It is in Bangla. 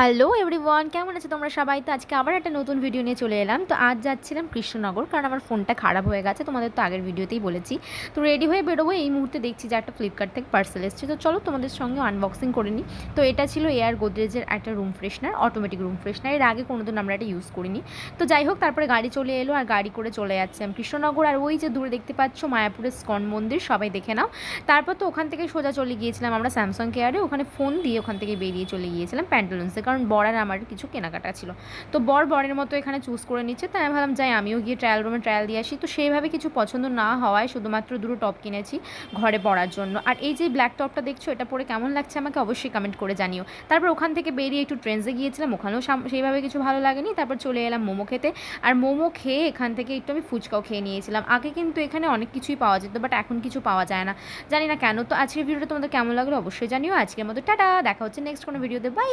হ্যালো এভরিওয়ান, কেমন আছো তোমরা সবাই? তো আজকে আবার একটা নতুন ভিডিও নিয়ে চলে এলাম। তো আজ যাচ্ছিলাম কৃষ্ণনগর, কারণ আমার ফোনটা খারাপ হয়ে গেছে, তোমাদের তো আগের ভিডিওতেই বলেছি। তো রেডি হয়ে বেরোবো, এই মুহূর্তে দেখছি যে একটা ফ্লিপকার্ট থেকে পার্সেল এসেছে। তো চলো তোমাদের সঙ্গে আনবক্সিং করে নিই। তো এটা ছিল এয়ার গোদরেজের একটা room freshener, automatic room freshener. এর আগে কোনোদিন আমরা এটা ইউজ করিনি। তো যাই হোক, তারপরে গাড়ি চলে এলো আর গাড়ি করে চলে যাচ্ছে আমি কৃষ্ণনগর। আর ওই যে দূরে দেখতে পাচ্ছ মায়াপুরের স্কন মন্দির, সবাই দেখে নাও। তারপর তো ওখান থেকে সোজা চলে গিয়েছিলাম আমরা স্যামসাং কেয়ারে, ওখানে ফোন দিয়ে ওখান থেকে বেরিয়ে চলে গিয়েছিলাম প্যান্টালুন্সে, কারণ বর আর আমার কিছু কেনাকাটা ছিল। তো বরের মতো এখানে চুজ করে নিচ্ছে, তাই আমি ভাবলাম যাই আমিও গিয়ে ট্রায়াল রুমে ট্রায়াল দিয়ে আসি। তো সেইভাবে কিছু পছন্দ না হওয়ায় শুধুমাত্র দুটো টপ কিনেছি ঘরে পরার জন্য। আর এই যে ব্ল্যাক টপটা দেখছো, এটা পরে কেমন লাগছে আমাকে অবশ্যই কমেন্ট করে জানিও। তারপর ওখান থেকে বেরিয়ে একটু ট্রেন্ডসে গিয়েছিলাম, ওখানেও সেইভাবে কিছু ভালো লাগেনি। তারপর চলে এলাম মোমো খেতে। আর মোমো খেয়ে এখান থেকে একটু আমি ফুচকাও খেয়ে নিয়েছিলাম। আগে কিন্তু এখানে অনেক কিছুই পাওয়া যেত, বাট এখন কিছু পাওয়া যায় না, জানি না কেন। তো আজকের ভিডিওটা তোমাদের কেমন লাগলো অবশ্যই জানিও। আজকের মতো টাটা, দেখা হচ্ছে নেক্সট কোনো ভিডিওতে, বাই।